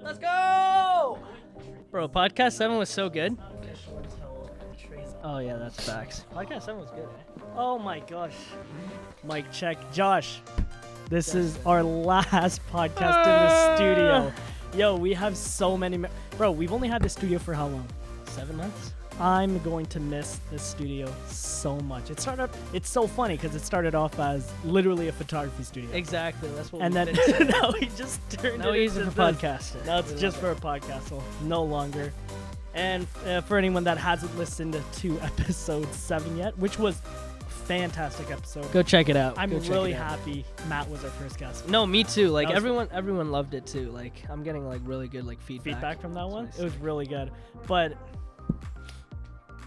Let's go! Bro, Podcast 7 was so good. Oh, yeah, that's facts. Podcast 7 was good, eh? Oh my gosh. Mic check. Josh, this is our last podcast in the studio. Yo, we have so many. Bro, we've only had the studio for how long? 7 months? I'm going to miss this studio so much. It's so funny because it started off as literally a photography studio. Exactly, that's what And we then did. now we just turned Now it we use into it for this. podcasting. Now it's just for a podcast, so no longer. And for anyone that hasn't listened to episode 7 yet, which was a fantastic episode. Go check it out. I'm Go check really it out. happy Matt was our first guest. No, me too. Like That was- everyone loved it too. Like I'm getting like really good like Feedback from that It's one. nice. It was really good. But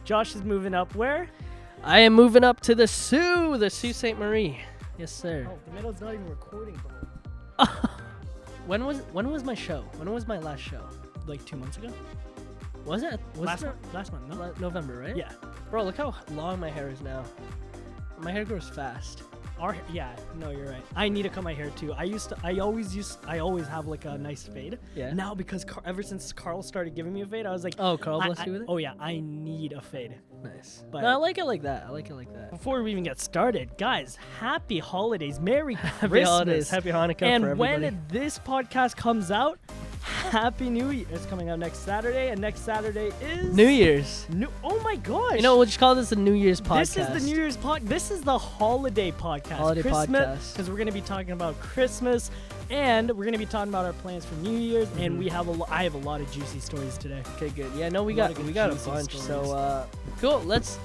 Josh is moving up where? I am moving up to the Sault Ste. Marie. Yes, sir. Oh, the middle's not even recording, bro. When was my show? When was my last show? Like 2 months ago? Was it? Last month, no? November, right? Yeah. Bro, look how long my hair is now. My hair grows fast. No, you're right. I need to cut my hair too. I always have like a nice fade. Yeah. Now because ever since Carl started giving me a fade, I was like, Oh, Carl bless you with it. oh yeah, I need a fade. Nice. But- No, I like it like that. I like it like that. Before we even get started, guys, happy holidays, Merry Christmas, Happy holidays, happy Hanukkah for and everybody. when this podcast comes out, Happy New Year! It's coming out next Saturday, and next Saturday is New Year's. Oh my gosh! You know, we'll just call this the New Year's podcast. This is the New Year's This is the holiday podcast. Holiday podcast. Because we're going to be talking about Christmas, and we're going to be talking about our plans for New Year's, and we have I have a lot of juicy stories today. Okay, good. Yeah, no, we A lot got of good we got a juicy bunch. stories. So cool. Let's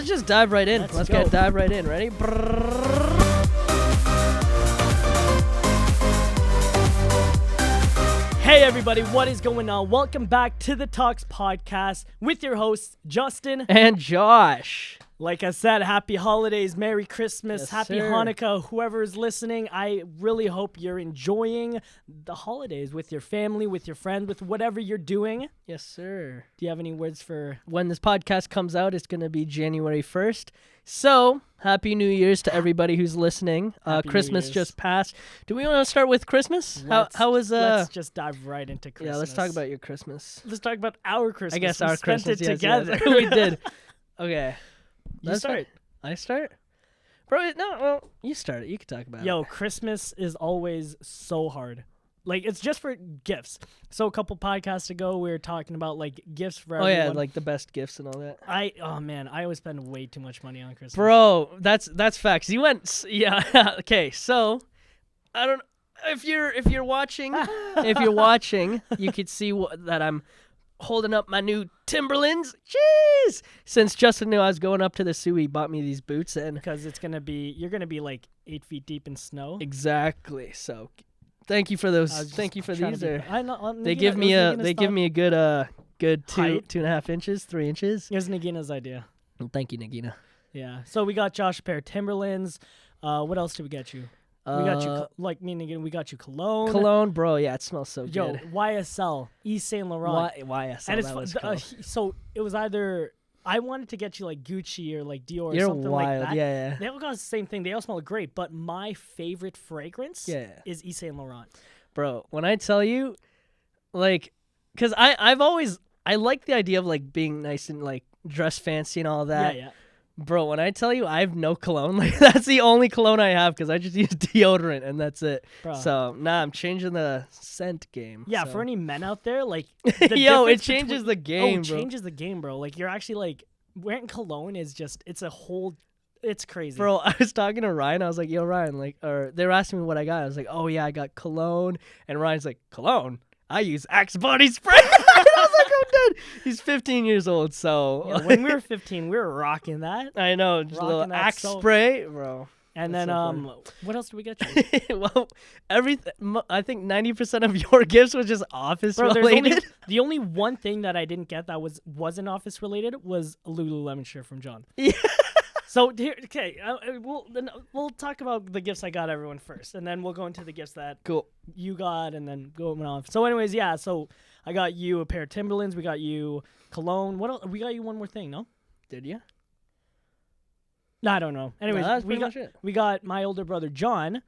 just dive right in. Let's get go. dive right in. Ready? Brrrr. Hey everybody, what is going on? Welcome back to the Talks Podcast with your hosts, Justin. And Josh. Like I said, happy holidays, Merry Christmas, Yes, happy sir. Hanukkah, whoever is listening. I really hope you're enjoying the holidays with your family, with your friends, with whatever you're doing. Yes, sir. Do you have any words for... When this podcast comes out, it's going to be January 1st. So, Happy New Year's to everybody who's listening. Happy New Christmas Year's. just passed. Do we want to start with Christmas? How was Let's just dive right into Christmas. Yeah, let's talk about your Christmas. Let's talk about our Christmas. I guess We our spent Christmas it yes, together. yes. We did. Okay. You Let's start. I start? Bro, no, well, you start it. You can talk about Yo, it. Christmas is always so hard. Like, it's just for gifts. So a couple podcasts ago, we were talking about, like, gifts for Oh, everyone. yeah, like the best gifts and all that. I always spend way too much money on Christmas. Bro, that's facts. You went, yeah. Okay, so I don't. If you're watching, you could see that I'm holding up my new Timberlands. Jeez! Since Justin knew I was going up to the Sault, he bought me these boots, and Because you're going to be, like, 8 feet deep in snow. exactly. So, thank you for those. I was just Thank you for trying these. to be- Are I know, they Nagina- give me it was a Nagina's they give thought- me a good Height. 2.5 inches, 3 inches. It was Nagina's idea. Thank you, Nagina. Yeah. So we got Josh a pair of Timberlands. What else did we get you? We got you, like me and Nagina, we got you cologne. Cologne, bro. Yeah, it smells so Yo, good. YSL, Yves Saint Laurent. YSL, And it's that was fu- cool. so it was either I wanted to get you like Gucci or like Dior or You're something wild. like that. Yeah. They all got the same thing. They all smell great, but my favorite fragrance Yeah. is Yves Saint Laurent. Bro, when I tell you, like, because I like the idea of like being nice and like dress fancy and all that. Yeah. Bro, when I tell you I have no cologne, like that's the only cologne I have because I just use deodorant and that's it. Bro. So I'm changing the scent game. Yeah, so. for any men out there, like Yo, it difference changes between- the game, it bro. changes the game, bro. Like you're actually like wearing cologne is just it's crazy. Bro, I was talking to Ryan. I was like, yo, Ryan, like, or they were asking me what I got. I was like, oh, yeah, I got cologne. And Ryan's like, cologne? I use Axe body spray. And I was like, I'm dead. He's 15 years old, so. Yeah, when we were 15, we were rocking that. I know, just a little Rocking that Axe soap. spray, bro. And That's then so funny. what else did we get you? Well, I think 90% of your gifts was just office Bro, related. the only one thing that I didn't get that wasn't office related was a Lululemon shirt from John. Yeah. So here, okay, we'll talk about the gifts I got everyone first, and then we'll go into the gifts that Cool. you got, and then go on. So, anyways, yeah. So I got you a pair of Timberlands. We got you cologne. What else? We got you one more thing, no? Did you? No, I don't know. Anyways, that's we got pretty much it. my older brother John,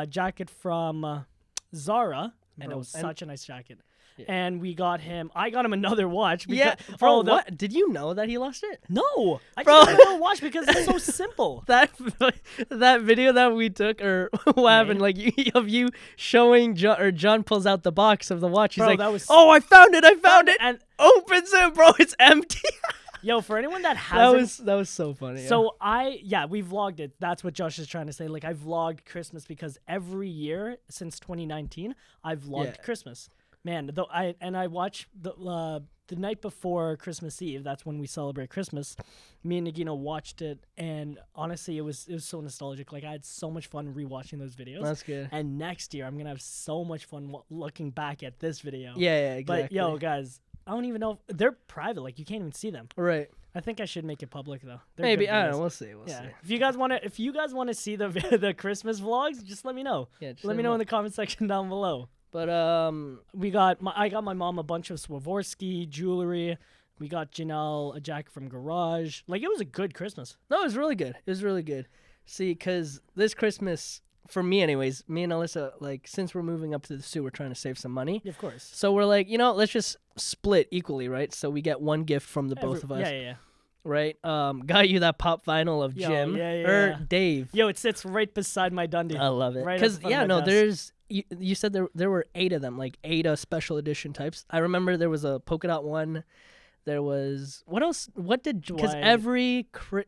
jacket from Zara. And Bro, it was and- such a nice jacket. Yeah. And I got him another watch. Because, Yeah, bro, what? Did you know that he lost it? No, I Bro. just got him another watch because it's so simple. That that video that we took, or what happened, like of you showing John, or John pulls out the box of the watch. He's Bro, like, that was- "Oh, I found it! I found it!" And Opens it, bro. It's empty. yo, for anyone that hasn't, that was so funny. yeah. so we vlogged it. That's what Josh is trying to say. Like I vlogged Christmas because every year since 2019, I've vlogged Yeah. Christmas. Man, though I watch the night before Christmas Eve. That's when we celebrate Christmas. Me and Nagina watched it, and honestly, it was so nostalgic. Like I had so much fun rewatching those videos. That's good. And next year, I'm gonna have so much fun looking back at this video. Yeah, exactly. But yo, guys, I don't even know if they're private. Like you can't even see them. right? I think I should make it public though. They're Maybe good I don't videos. know. We'll see. We'll Yeah. see. If you guys want to see the the Christmas vlogs, just let me know. Yeah, just Let me know in the comment section down below. But I got my mom a bunch of Swarovski jewelry. We got Janelle a jacket from Garage. Like it was a good Christmas. no, it was really good. It was really good. See, because this Christmas, for me anyways, me and Alyssa, like since we're moving up to the zoo, we're trying to save some money. Of course. So we're like, let's just split equally, right? So we get one gift from the both of us. Yeah. Right? Got you that pop vinyl of Yo, Jim yeah. or Dave. Yo, it sits right beside my Dundee. I love it. Right at Because the front of my desk. there's you said there were 8 of them, like 8 special edition types. I remember there was a polka dot one. There was what else? What did because Why-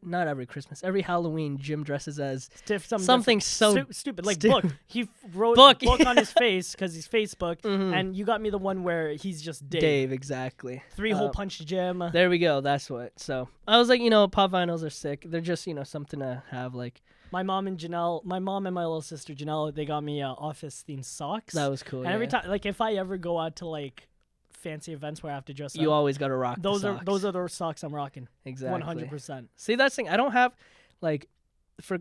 not every Christmas, every Halloween, Jim dresses as Something something so stupid. Like stupid. book. He wrote Book. book on his face because he's Facebook. Mhm. And you got me the one where he's just Dave. Dave, exactly. 3-hole punch Jim. There we go. That's what. So I was like, pop vinyls are sick. They're just something to have. Like My mom and my little sister Janelle, they got me office themed socks. that was cool. And every time, like if I ever go out to like fancy events where I have to dress you up, always got to rock. those the are socks. those are the socks I'm rocking. exactly 100%. See, that's the thing. I don't have like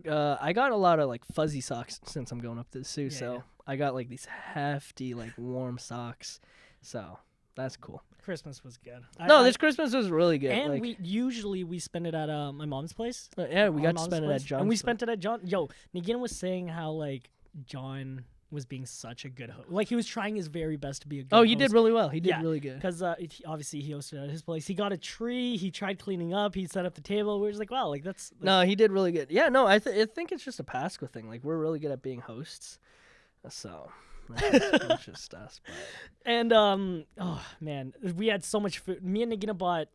I got a lot of like fuzzy socks since I'm going up to the zoo. Yeah, So yeah. I got like these hefty like warm socks. So that's cool. Christmas was good. This Christmas was really good. and like, we spend it at my mom's place. yeah, we Our got to mom's spend it place, at John's. and we place. spent it at John. Yo, Nagina was saying how like John was being such a good host. Like he was trying his very best to be a good Oh, host. he did really well. He did Yeah, really good. Because obviously he hosted at his place. He got a tree. He tried cleaning up. He set up the table. We were just like, wow, like that's No, he did really good. Yeah, no, I think it's just a Pasco thing. Like we're really good at being hosts. So that's just us. But. And oh man, we had so much food. Me and Nagina bought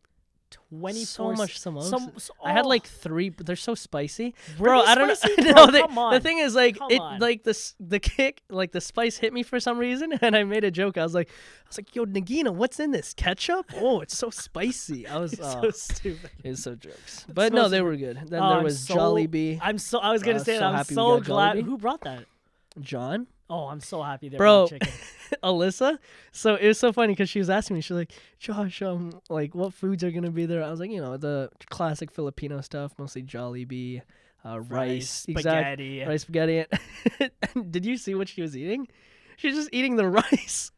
24 So much samosas. Some, I had oh, like 3, but they're so spicy, Were bro. they I don't spicy? know. Bro, No, come on. the thing is, like Come it, on. like the kick, like the spice hit me for some reason, and I made a joke. I was like, yo, Nagina, what's in this ketchup? Oh, it's so spicy. I was so stupid. it was so jokes, but so no, they stupid. were good. Then Oh, there I'm was so- Jollibee. I was gonna say so that. I'm happy we so got glad. Jollibee. Who brought that? John. Oh, I'm so happy they Bro. brought chicken. Alyssa. So it was so funny because she was asking me, she's like, Josh, like what foods are gonna be there? I was like, the classic Filipino stuff, mostly Jollibee, rice, spaghetti. rice spaghetti. And did you see what she was eating? She's just eating the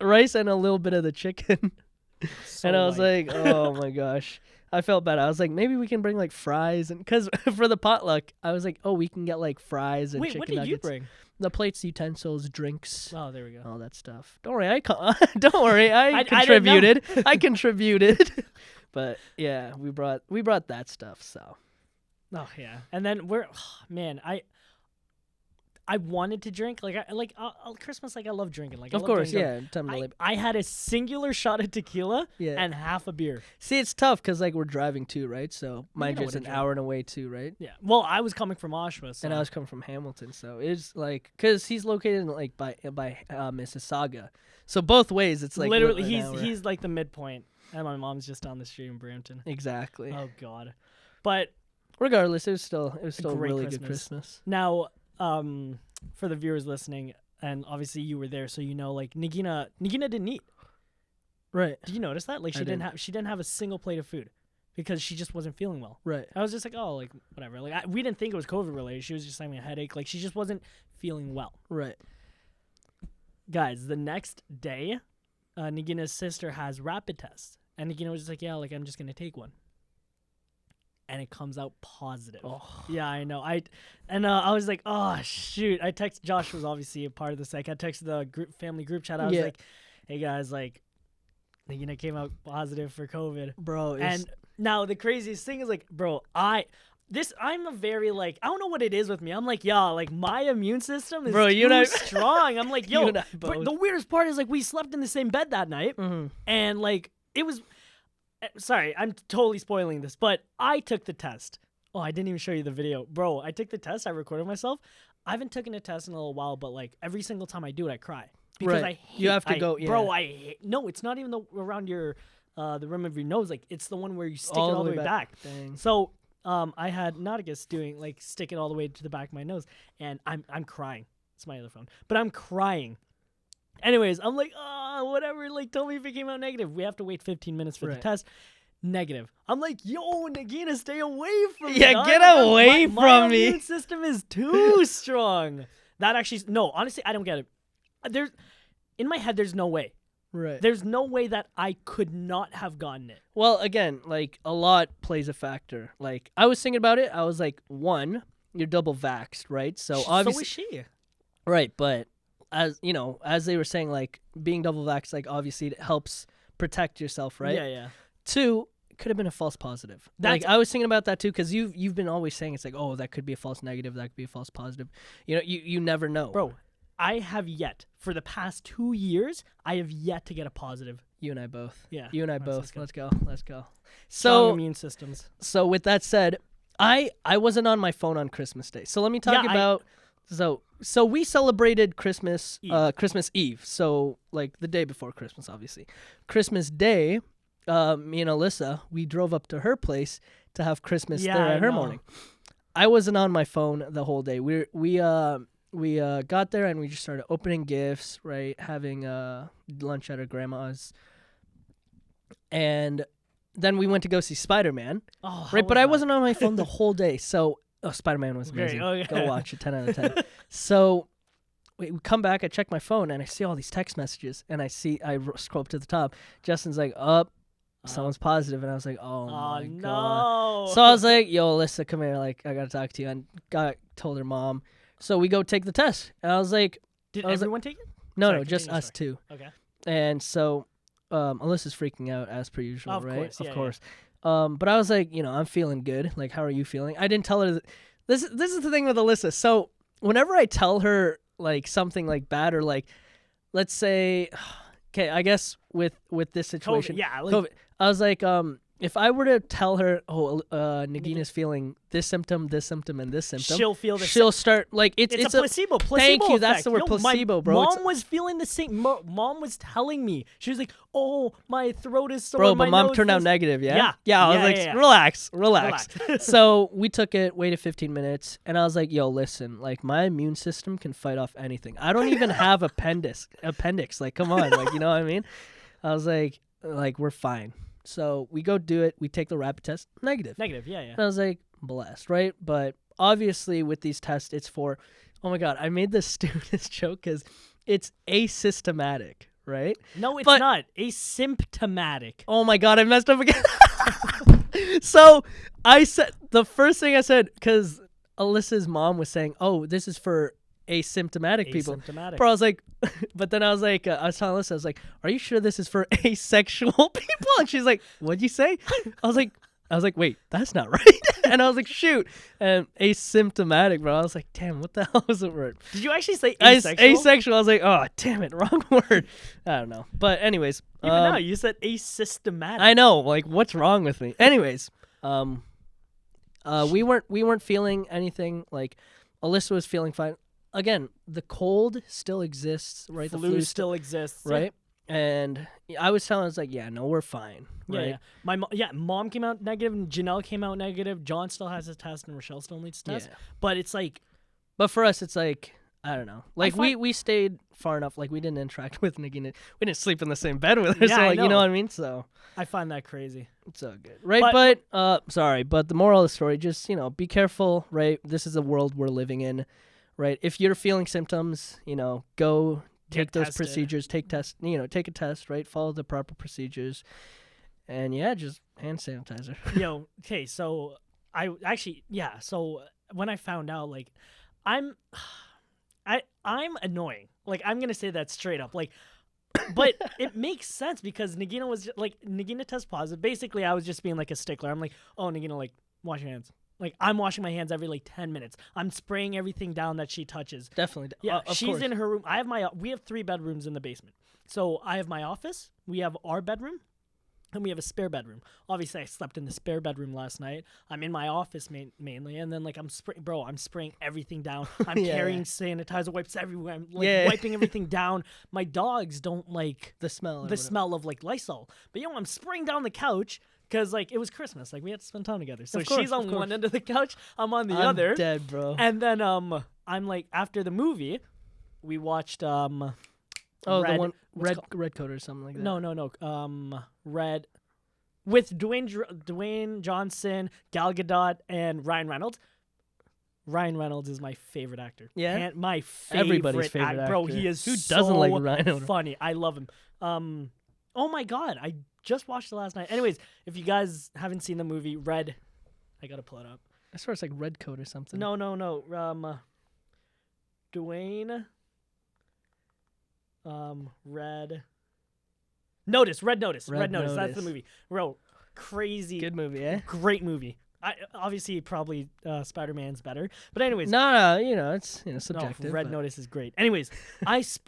rice and a little bit of the chicken. So and I was white. like, oh my gosh. I felt bad. I was like, maybe we can bring like fries, and because for the potluck, I was like, oh, we can get like fries and wait, chicken what did nuggets. you bring? The plates, utensils, drinks. Oh, there we go. All that stuff. Don't worry, don't worry, I I didn't know. contributed. I contributed. But yeah, we brought that stuff. So Oh yeah, and then man, I wanted to drink Christmas. Like I love drinking. Like I of love course, getting yeah. drunk. Time to leave. I had a singular shot of tequila Yeah. and half a beer. See, it's tough because like we're driving too, right? So mind know you, it's what an to drink. hour and away too, right? Yeah. Well, I was coming from Oshawa, so And I was coming from Hamilton, so it's like because he's located in, like by Mississauga, so both ways it's like literally an hour. he's like the midpoint, and my mom's just down the street in Brampton. exactly. Oh God, but Regardless, it was still a great really good Christmas. Christmas. now for the viewers listening, and obviously you were there, so you know like Nagina didn't eat. Right, Did you notice that? Like I she didn't have a single plate of food because she just wasn't feeling well. right. I was just like, oh, like whatever. Like we didn't think it was COVID related. She was just having a headache. Like she just wasn't feeling well. Right. Guys, the next day, Nagina's sister has rapid tests, and Nagina was just like, yeah, like I'm just gonna take one. and it comes out positive. Oh. Yeah, I know. I was like, oh shoot. I texted Josh was obviously a part of this. Like I texted the family group chat. I was Yeah. like, hey guys, like, came out positive for COVID. Bro, And now the craziest thing is like, bro, I'm a very like, I don't know what it is with me. I'm like, yeah, like my immune system is Bro, you and I- strong. I'm like, You yo, and I but both. the weirdest part is like we slept in the same bed that night, and like it was. Sorry, I'm totally spoiling this, but I took the test. Oh, I didn't even show you the video, bro. I took the test. I recorded myself. I haven't taken a test in a little while, but like every single time I do it, I cry because Right. I hate, You have to go- bro. yeah. I hate, no, it's not even around your the rim of your nose. Like it's the one where you stick All it the all the way way back. back. Dang. So I had Nauticus doing like stick it all the way to the back of my nose, and I'm crying. It's my other phone, but I'm crying. Anyways, I'm like, whatever. Like, tell me if it came out negative. We have to wait 15 minutes for the Right. test. Negative. I'm like, yo, Nagina, stay away from me. Yeah, dog. get My- away my from me. immune system is too strong. That actually, no, honestly, I don't get it. There's, in my head, there's no way. Right. There's no way that I could not have gotten it. Well, again, like a lot plays a factor. Like I was thinking about it. I was like, one, you're double vaxxed, right? So obviously, so is she. right. But as you know, as they were saying, like being double vaxxed, like obviously it helps protect yourself, right? Yeah, yeah. Two, it could have been a false positive. Like I was thinking about that too, because you've been always saying it's like, oh, that could be a false negative, that could be a false positive. You know, you never know, Bro, I have yet, for the past 2 years, I have yet to get a positive. You and I both. Yeah. You and I That's both. good. Let's go. Strong So immune systems. So with that said, I wasn't on my phone on Christmas Day. So let me talk Yeah, about so we celebrated Christmas Eve. Christmas Eve. So like the day before Christmas, obviously. Christmas Day, me and Alyssa, we drove up to her place to have Christmas Yeah, there I at her know. morning. I wasn't on my phone the whole day. We got there and we just started opening gifts, right? Having lunch at her grandma's. And then we went to go see Spider-Man. Oh, how Right, but was I that? wasn't on my phone the whole day. So, Spider-Man was Great, amazing. okay. Go watch it, 10 out of 10. So, we come back, I check my phone, and I see all these text messages, and I scroll up to the top. Justin's like, someone's positive, and I was like, oh my no. God. So I was like, yo, Alyssa, come here, like, I gotta talk to you, and told her mom. So we go take the test, and I was like, Did I was like- everyone take it? no, Sorry, no, just continue, us two. Okay. And so, Alyssa's freaking out as per usual, Of right? course, yeah, of yeah. course. But I was like, I'm feeling good. Like, how are you feeling? I didn't tell her this is the thing with Alyssa. So whenever I tell her like something like bad or like, let's say, okay, I guess with this situation, COVID, yeah, like, COVID, I was like, if I were to tell her, Nagina's feeling this symptom, and this symptom, she'll feel the she'll start like it's It's a placebo. Thank you. That's effect. the word, Yo, placebo, my bro. Mom was feeling the same. Mom was telling me. She was like, "Oh, my throat is sore." Bro, my but mom nose turned out is-" negative, yeah? Yeah. Yeah, I was Yeah, like, yeah, yeah. relax. Relax. So we took it, waited 15 minutes, and I was like, yo, listen, like, my immune system can fight off anything. I don't even have appendix. Like, come on, like, you know what I mean? I was like, we're fine. So we go do it. We take the rapid test, negative. Negative. Yeah, yeah. And I was like, blessed, right? But obviously with these tests, it's for, oh my God, I made the stupidest joke because it's asymptomatic, right? No, it's But- not. Asymptomatic. Oh my God, I messed up again. So I said, the first thing I said, because Alyssa's mom was saying, oh, this is for asymptomatic people. Asymptomatic. Bro, I was like, but then I was like, I was telling Alyssa, I was like, are you sure this is for asexual people? And she's like, what'd you say? I was like, wait, that's not right. And I was like, shoot. And asymptomatic, bro. I was like, damn, what the hell is the word? Did you actually say Asexual. asexual? I was like, oh, damn it, wrong word. I don't know. But anyways. Even now, you said asystematic. I know, like, what's wrong with me? Anyways, we weren't feeling anything. Like, Alyssa was feeling fine. Again, the cold still exists, right? Flu the flu still exists. right? And I was telling, I was like, yeah, no, we're fine, Yeah, right? yeah. Mom came out negative, and Janelle came out negative. John still has his test, and Rochelle still needs to test. Yeah. But it's like, But for us, it's like, I don't know. Like, find- we stayed far enough. Like, we didn't interact with Nagina. We didn't sleep in the same bed with her. Yeah, so, I like, you know know. what I mean? So I find that crazy. it's all good, right? Sorry, but the moral of the story, just, be careful, right? This is the world we're living in, right? If you're feeling symptoms, go take Get those tested. procedures, take a test, right? Follow the proper procedures, and yeah, just hand sanitizer. Yo, okay, so I actually, yeah. So when I found out, like, I'm, I'm annoying. Like, I'm gonna say that straight up. Like, but it makes sense because Nagina was like, Nagina test positive. Basically, I was just being like a stickler. I'm like, oh, Nagina, like, wash your hands. Like, I'm washing my hands every like 10 minutes. I'm spraying everything down that she touches. Definitely. Yeah, Of she's course. in her room. We have 3 bedrooms in the basement. So I have my office. We have our bedroom. And we have a spare bedroom. Obviously, I slept in the spare bedroom last night. I'm in my office mainly, and then like I'm spraying everything down. I'm Yeah, carrying yeah. sanitizer wipes everywhere. I'm like Yeah. wiping everything down. My dogs don't like The smell. or the whatever. smell of like Lysol, but I'm spraying down the couch because like it was Christmas. Like we had to spend time together. So Of course, she's on of course. one end of the couch. I'm on the I'm other. dead, bro. And then I'm like after the movie, we watched Oh, Red, the one what's red coat or something like that. no. Red with Dwayne Johnson, Gal Gadot, and Ryan Reynolds. Ryan Reynolds is my favorite actor. Yeah? My favorite Everybody's favorite Bro, actor. he is Who doesn't like Ryan Reynolds? funny. I love him. Oh my god, I just watched it last night. Anyways, if you guys haven't seen the movie Red, I gotta pull it up. I swear it's like red coat or something. No. Dwayne. Red Notice. Red Notice. Red That's the Notice. movie. Bro, crazy. Good movie, eh? Great movie. Obviously probably Spider-Man's better. But anyways, No, it's no, subjective. Red but- Notice is great. Anyways,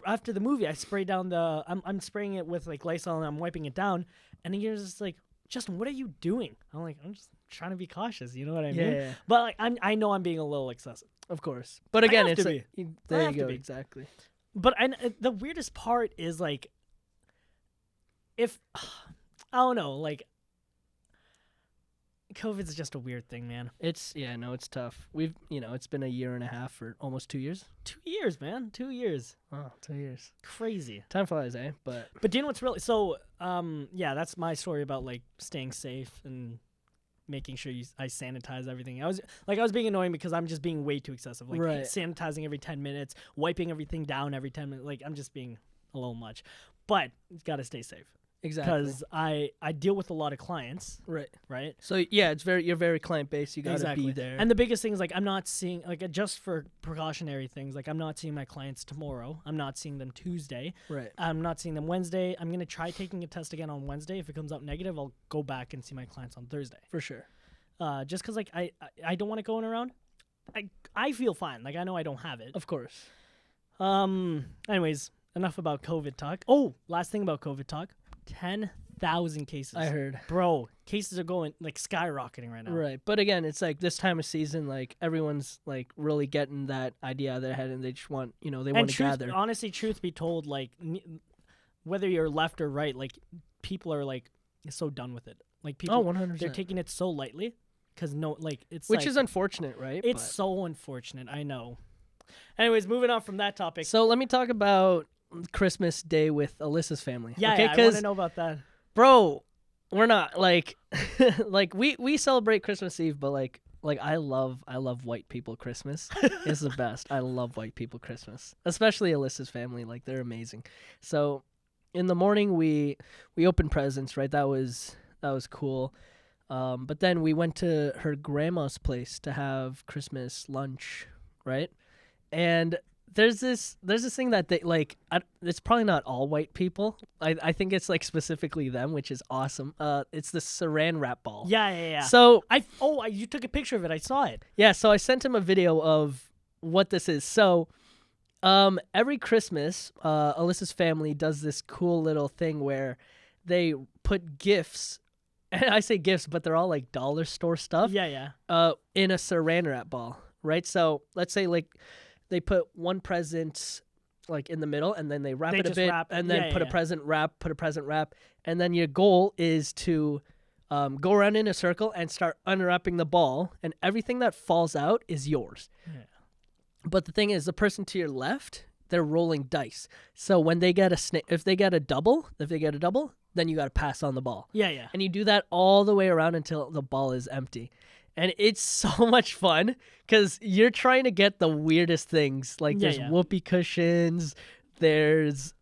after the movie, I sprayed down I'm spraying it with like Lysol and I'm wiping it down, and he was just like, Justin, what are you doing? I'm like, I'm just trying to be cautious. You know what I mean? Yeah, But like, I know I'm being a little excessive. of course. But again, have it's to like, I there have you to go. be. Exactly. But the weirdest part is like, if I don't know, like, COVID's just a weird thing, man. It's tough. It's been a year and a half or almost 2 years. 2 years, man. 2 years. Wow, 2 years. Crazy. Time flies, eh? But But do you know what's really so? Yeah, that's my story about like staying safe and making sure I sanitize everything. I was being annoying because I'm just being way too excessive. Like Right. sanitizing every 10 minutes, wiping everything down every 10 minutes. Like I'm just being a little much. But you got to stay safe exactly. because I deal with a lot of clients, Right. right? So yeah, you're very client based. You gotta be there. And the biggest thing is like I'm not seeing like just for precautionary things. Like I'm not seeing my clients tomorrow. I'm not seeing them Tuesday. right. I'm not seeing them Wednesday. I'm gonna try taking a test again on Wednesday. If it comes out negative, I'll go back and see my clients on Thursday. For sure. Just because like I don't want it going around. I feel fine. Like I know I don't have it. Of course. Anyways, enough about COVID talk. Oh, last thing about COVID talk. 10,000 cases. I heard. Bro, cases are going like skyrocketing right now. Right. But again, it's like this time of season, like everyone's like really getting that idea out of their head and they just want, they And want to gather. honestly, truth be told, like whether you're left or right, like people are like so done with it. Like people, Oh, 100%. they're taking it so lightly because it's Which like, is unfortunate, right? it's But- so unfortunate. I know. Anyways, moving on from that topic. So let me talk about Christmas Day with Alyssa's family. Yeah, okay? I want to know about that. Bro, we're not like like we celebrate Christmas Eve, but like I love white people Christmas. It's the best. I love white people Christmas, especially Alyssa's family. Like they're amazing. So in the morning we opened presents, right? That was cool. But then we went to her grandma's place to have Christmas lunch, right? And there's this thing that they like. It's probably not all white people. I think it's like specifically them, which is awesome. It's the Saran wrap ball. Yeah. So You took a picture of it. I saw it. yeah, so I sent him a video of what this is. So, every Christmas, Alyssa's family does this cool little thing where they put gifts, and I say gifts, but they're all like dollar store stuff. Yeah. In a Saran wrap ball, right? So let's say like they put one present like in the middle, and then they wrap They it a just bit, wrap it. and then Yeah, put yeah. a present wrap, and then your goal is to go around in a circle and start unwrapping the ball, and everything that falls out is yours. Yeah. But the thing is, the person to your left, they're rolling dice. So when they get if they get a double, then you got to pass on the ball. Yeah. And you do that all the way around until the ball is empty. And it's so much fun because you're trying to get the weirdest things. Like Yeah, there's yeah. whoopee cushions, there's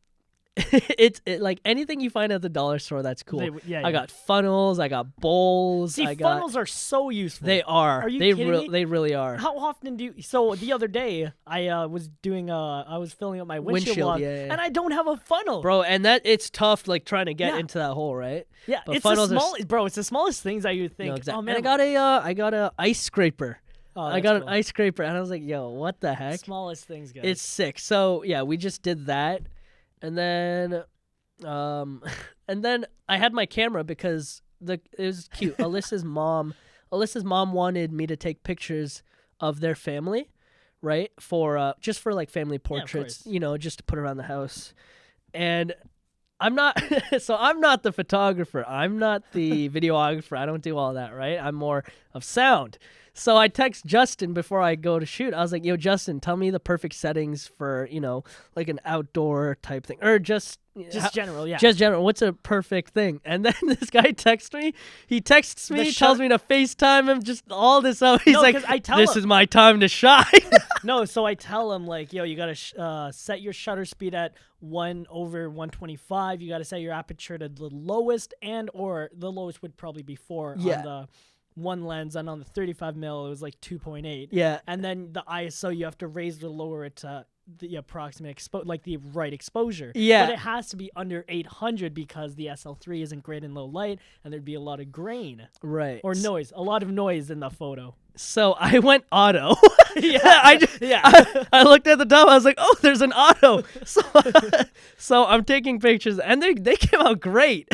like anything you find at the dollar store that's cool. Yeah, I got funnels, I got bowls. See, funnels are so useful. They are. Are you they kidding me? They really are. How often do you? So the other day, I was doing I was filling up my windshield log, yeah. and I don't have a funnel, Bro, and it's tough like trying to get Yeah. into that hole, right? Yeah, But it's the funnels are small, bro. It's the smallest things that you think. No, exactly. Oh man, And I got a ice scraper. Oh, I that's got cool. an ice scraper, and I was like, "Yo, what the heck?" Smallest things, guys. It's sick. So yeah, we just did that, and then, and then I had my camera because it was cute. Alyssa's mom wanted me to take pictures of their family, right? For just for like family portraits, course. just to put around the house, and. I'm not I'm not the photographer. I'm not the videographer. I don't do all that, right? I'm more of sound. So I text Justin before I go to shoot. I was like, "Yo, Justin, tell me the perfect settings for, like an outdoor type thing or just general, yeah. Just general. What's a perfect thing?" And then this guy texts me. He texts me, tells me to FaceTime him, just all this up. He's like, "This is my time to shine." No, so I tell him like, "Yo, you gotta set your shutter speed at 1/125. You gotta set your aperture to the lowest, or the lowest would probably be 4 on the one lens, and on the 35 mil it was like 2.8. Yeah, and then the ISO you have to raise or lower it to the approximate the right exposure. Yeah, but it has to be under 800 because the SL3 isn't great in low light, and there'd be a lot of grain, right, or noise, a lot of noise in the photo. So I went auto. Yeah, I looked at the dump. I was like, "Oh, there's an auto." So I'm taking pictures, and they came out great.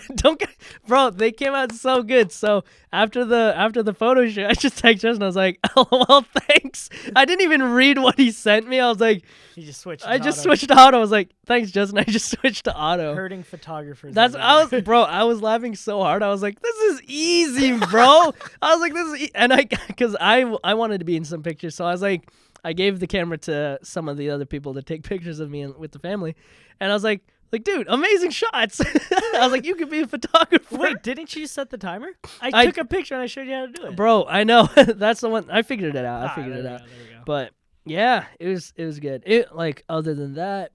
Bro, they came out so good. So after the photo shoot, I just texted Justin. I was like, "Oh, well, thanks." I didn't even read what he sent me. I was like, "He just switched." I just switched to auto. I was like, "Thanks, Justin." I just switched to auto. Hurting photographers. I was laughing so hard. I was like, "This is easy, bro." I was like, "This is," and because I wanted to be in some pictures, so I was like, I gave the camera to some of the other people to take pictures of me with the family, and I was like, dude, amazing shots. I was like, you could be a photographer. Wait, didn't you set the timer? I took a picture and I showed you how to do it. Bro, I know. That's the one. I figured it out. There we go. But yeah, it was good. It like other than that,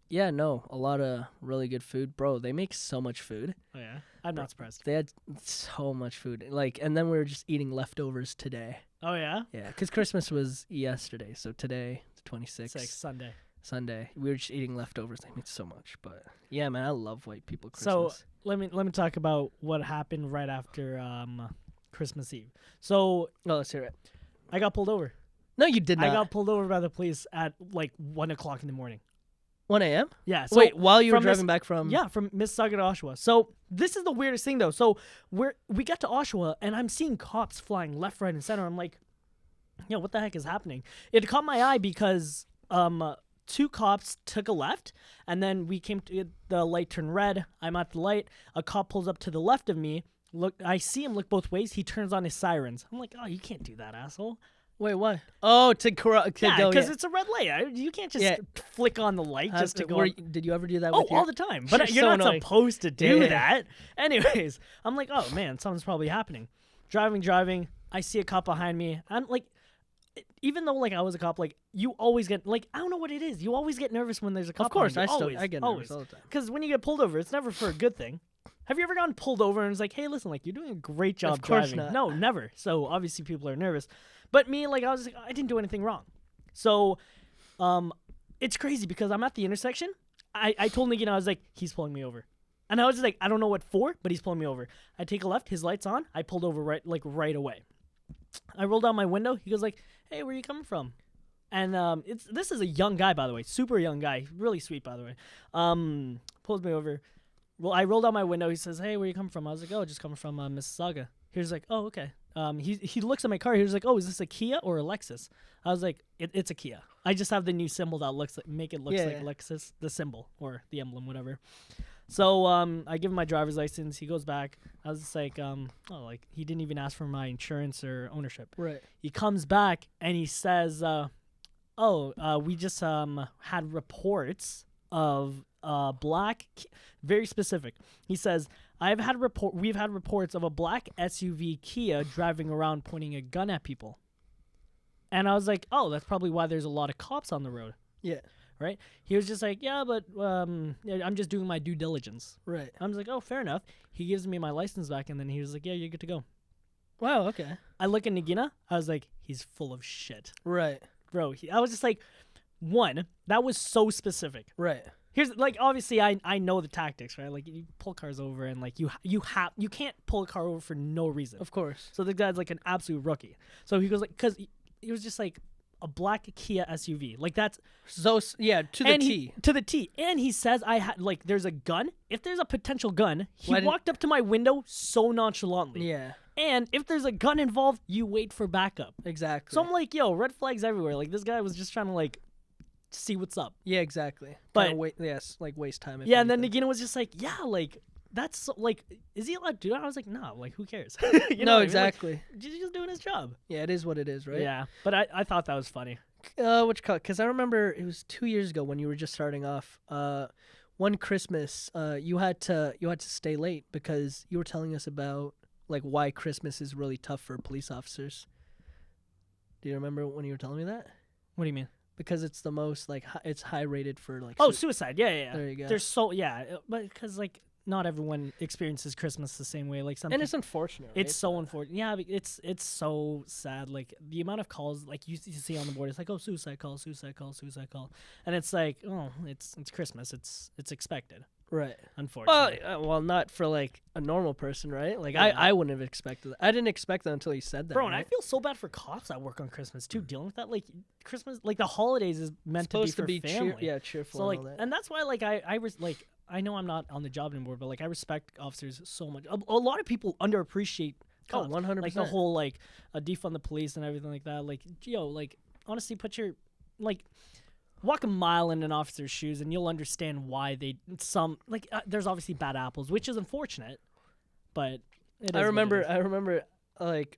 yeah, no, a lot of really good food, bro. They make so much food. Oh yeah, I'm not surprised. They had so much food, and then we were just eating leftovers today. Oh yeah, yeah, because Christmas was yesterday, so today, the 26th, Sunday, we were just eating leftovers. They made so much, but yeah, man, I love white people Christmas. So let me talk about what happened right after Christmas Eve. So let's hear it. I got pulled over. No, you did not. I got pulled over by the police at like 1 o'clock in the morning. 1 a.m.? Yeah. So wait, while you were driving back from... Yeah, from Mississauga to Oshawa. So this is the weirdest thing, though. So we got to Oshawa, and I'm seeing cops flying left, right, and center. I'm like, yo, what the heck is happening? It caught my eye because 2 cops took a left, and then we came to the light turned red. I'm at the light. A cop pulls up to the left of me. Look, I see him look both ways. He turns on his sirens. I'm like, oh, you can't do that, asshole. Wait, what? Oh, to go, because it's a red light. You can't just flick on the light just to go. Did you ever do that? All the time. But you're not supposed to do that. Anyways, I'm like, oh man, something's probably happening. Driving. I see a cop behind me. I'm like, even though like I was a cop, like you always get like I don't know what it is. You always get nervous when there's a cop. Of course, I get nervous all the time. Because when you get pulled over, it's never for a good thing. Have you ever gotten pulled over and it's like, hey, listen, like you're doing a great job driving? Not. No, never. So obviously people are nervous. But me, like I was like, I didn't do anything wrong. So it's crazy because I'm at the intersection. I told Nicky, I was like, he's pulling me over. And I was just like, I don't know what for, but he's pulling me over. I take a left, his light's on. I pulled over right away. I rolled down my window. He goes like, hey, where are you coming from? And this is a young guy, by the way, super young guy, really sweet, by the way. Pulls me over. Well, I rolled down my window. He says, hey, where are you coming from? I was like, oh, just coming from Mississauga. He was like, oh, okay. He looks at my car. He was like, oh, is this a Kia or a Lexus? I was like, it's a Kia. I just have the new symbol that looks like like Lexus, the symbol or the emblem, whatever. So I give him my driver's license. He goes back. I was just like, he didn't even ask for my insurance or ownership. Right. He comes back and he says, we just had reports of black, very specific. He says, we've had reports of a black SUV Kia driving around pointing a gun at people. And I was like, oh, that's probably why there's a lot of cops on the road. Yeah. right? He was just like, yeah, but yeah, I'm just doing my due diligence. Right. I was like, oh, fair enough. He gives me my license back, and then he was like, yeah, you're good to go. Wow. Okay. I look at Nagina. I was like, he's full of shit. Right. Bro, I was just like, one, that was so specific. Right. Here's like obviously I know the tactics, right? Like you pull cars over and like you can't pull a car over for no reason. Of course. So the guy's like an absolute rookie. So he goes like cuz he was just like a black Kia SUV. Like that's So yeah, to the and T. to the T. And he says I had like there's a gun. If there's a potential gun, he Why didn't- walked up to my window so nonchalantly. Yeah. And if there's a gun involved, you wait for backup. Exactly. So I'm like, yo, red flags everywhere. Like this guy was just trying to like see what's up. yeah, exactly. But- Like waste time. if Yeah, and then anything. Nagina was just like, yeah, like that's so, like, is he allowed to do that? I was like, no, like who cares? No, You know what I mean? Like, exactly. he's just doing his job. Yeah, it is what it is, right? Yeah, but I thought that was funny. Because I remember it was 2 years ago when you were just starting off. One Christmas, you had to stay late because you were telling us about like why Christmas is really tough for police officers. Do you remember when you were telling me that? What do you mean? Because it's the most like it's high rated for like. Oh, suicide. Yeah, yeah, yeah. There you go. There's so but because like not everyone experiences Christmas the same way. Like some and it's unfortunate. it's right? so unfortunate. Yeah, it's so sad. Like the amount of calls like you see on the board, it's like, oh, suicide call, suicide call, suicide call, and it's like, oh, it's Christmas. It's expected. right. Unfortunately. Well, not for like a normal person, right? Like Yeah. I wouldn't have expected that. I didn't expect that until you said that. Bro, and I right? feel so bad for cops that work on Christmas too, dealing with that. Like Christmas, like the holidays is meant supposed to be for family. cheerful. So like, and all that. and that's why like I was like I know I'm not on the job anymore, but like I respect officers so much. A lot of people underappreciate Oh, cops. 100%. Like the whole like defund the police and everything like that. Like like honestly, put your like. Walk a mile in an officer's shoes, and you'll understand why they there's obviously bad apples, which is unfortunate, but it is I remember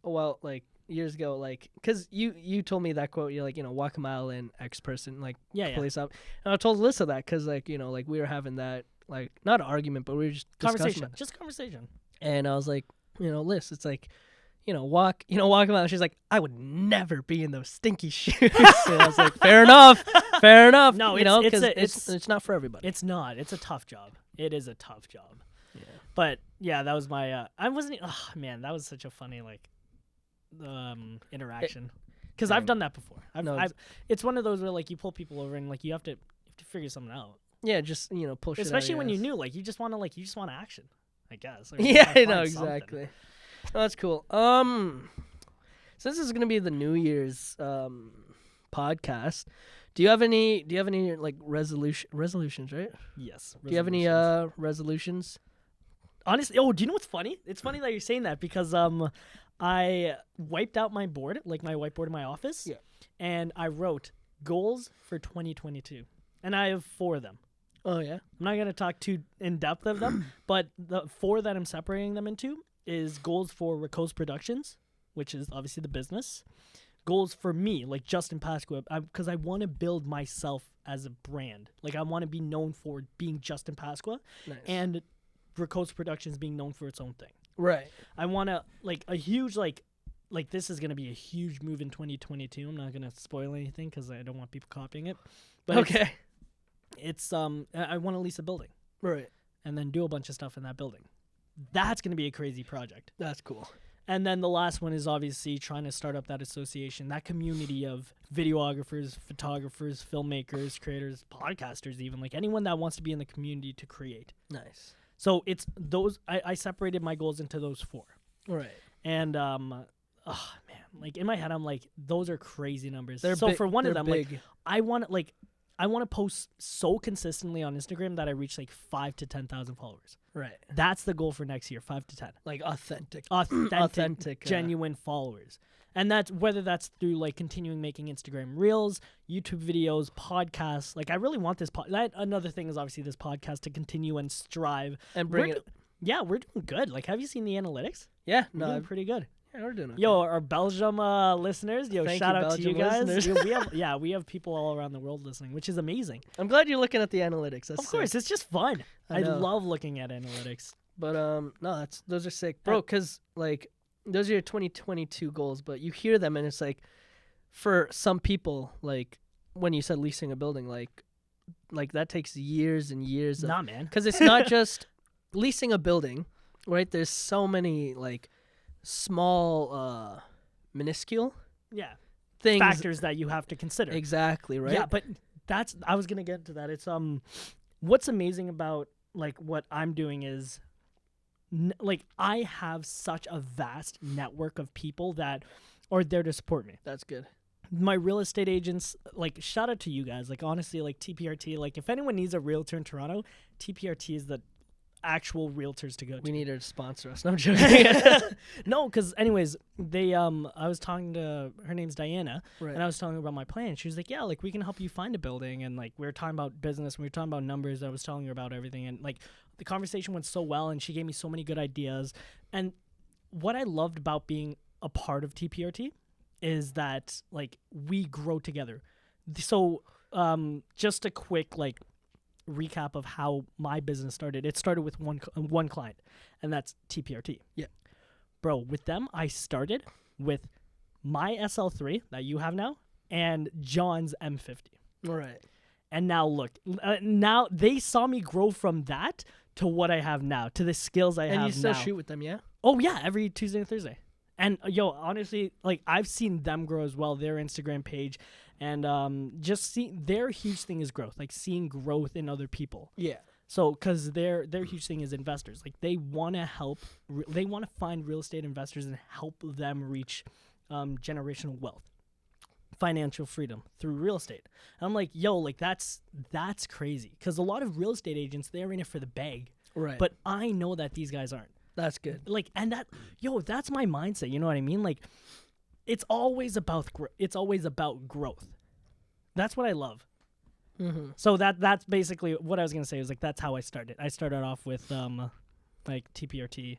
What like years ago, like because you told me that quote. You're like, walk a mile in X person, like Yeah, yeah. police up, and I told Alyssa that because like like we were having that like not argument, but we were just discussing conversation, it. just conversation. And I was like, Liz, it's like. Walk a mile. She's like, I would never be in those stinky shoes. And I was like, fair enough. No, because it's it's not for everybody. It's not. It's a tough job. It is a tough job. Yeah. But yeah, that was my. I wasn't. Oh man, that was such a funny like, interaction. Because I've done that before. It's one of those where like you pull people over and like you have to figure something out. Yeah, just pull shit out of Especially your when you ass. knew like you just want action, I guess. Or Yeah, you I know wanna find something. exactly. Oh, that's cool. Since this is gonna be the New Year's podcast, do you have any like resolutions, right? Yes. Do you have any resolutions. resolutions? Honestly, do you know what's funny? It's funny that you're saying that because I wiped out my board, like my whiteboard in my office. Yeah. And I wrote goals for 2022, and I have 4 of them. Oh yeah. I'm not gonna talk too in depth of them, but the 4 that I'm separating them into is goals for Rico's Productions, which is obviously the business. Goals for me, like Justin Pasqua, because I want to build myself as a brand. Like I want to be known for being Justin Pasqua, Nice. and Rico's Productions being known for its own thing. right. I want to like a huge like this is gonna be a huge move in 2022. I'm not gonna spoil anything because I don't want people copying it. But Okay. it's I want to lease a building Right. and then do a bunch of stuff in that building. That's gonna be a crazy project. That's cool. And then the last one is obviously trying to start up that association, that community of videographers, photographers, filmmakers, creators, podcasters, even like anyone that wants to be in the community to create. Nice. So it's those. I separated my goals into those 4. Right. And oh man, like in my head, I'm like, those are crazy numbers. They're so big- for one of they're them, big. like I want to post so consistently on Instagram that I reach like 5 to 10,000 followers. Right. That's the goal for next year, 5 to 10. Like authentic. Authentic, genuine followers. And that's whether that's through like continuing making Instagram reels, YouTube videos, podcasts. Like I really want this another thing is obviously this podcast to continue and strive. And bring We're it. Yeah, we're doing good. Like have you seen the analytics? Yeah. We're No. doing pretty good. Yeah, we're doing okay. Yo, our Belgium listeners, Thank shout you, out to you Belgium guys. listeners. We have people all around the world listening, which is amazing. I'm glad you're looking at the analytics. That's Of course, sick. it's just fun. I know. love looking at analytics. But no, those are sick, bro. Because like those are your 2022 goals, but you hear them and it's like, for some people, like when you said leasing a building, like like that takes years and years. Nah, man. Because it's not just leasing a building, right? There's so many like small, minuscule Yeah. things. Factors that you have to consider. Exactly, right? Yeah, but I was gonna get to that. It's what's amazing about like what I'm doing is like I have such a vast network of people that are there to support me. That's good. My real estate agents, like shout out to you guys. Like honestly, like TPRT, like if anyone needs a realtor in Toronto, TPRT is the actual realtors to go to. We need her to sponsor us. No, I'm joking. No, because anyways, they I was talking to her name's Diana, Right. and I was telling her about my plan. She was like, "Yeah, like we can help you find a building," and like we were talking about business, and we were talking about numbers. I was telling her about everything, and like the conversation went so well, and she gave me so many good ideas. And what I loved about being a part of TPRT is that like we grow together. So just a quick like recap of how my business started. It started with one client, and that's TPRT. Yeah. Bro, with them, I started with my SL3 that you have now and John's M50. All right. And now look, now they saw me grow from that to what I have now, to the skills I have now. And you still shoot with them, yeah? Oh yeah, every Tuesday and Thursday. And yo, honestly, like I've seen them grow as well, their Instagram page, and just see their huge thing is growth, like seeing growth in other people. Yeah. So, because their huge thing is investors, like they want to help, they want to find real estate investors and help them reach generational wealth, financial freedom through real estate. And I'm like, yo, like that's crazy, because a lot of real estate agents, they're in it for the bag, Right. but I know that these guys aren't. that's good. Like, and that, yo, that's my mindset. You know what I mean? Like, it's always about growth. That's what I love. Mm-hmm. So that's basically what I was gonna say. Was like that's how I started. I started off with like TPRT,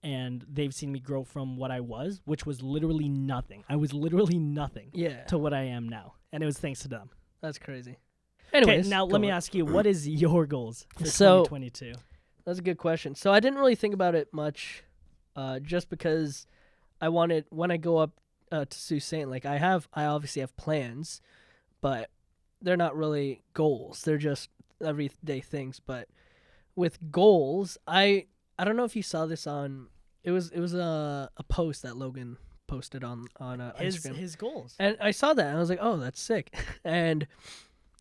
and they've seen me grow from what I was, which was literally nothing. I was literally nothing Yeah. to what I am now, and it was thanks to them. That's crazy. Okay, Anyways, now go let me on. ask you, what is your goals for So- 2022? That's a good question. So I didn't really think about it much, just because I wanted, when I go up to Sault Ste. Like I obviously have plans, but they're not really goals. They're just everyday things. But with goals, I don't know if you saw this on. It was a post that Logan posted on Instagram. His goals. And I saw that and I was like, oh, that's sick. And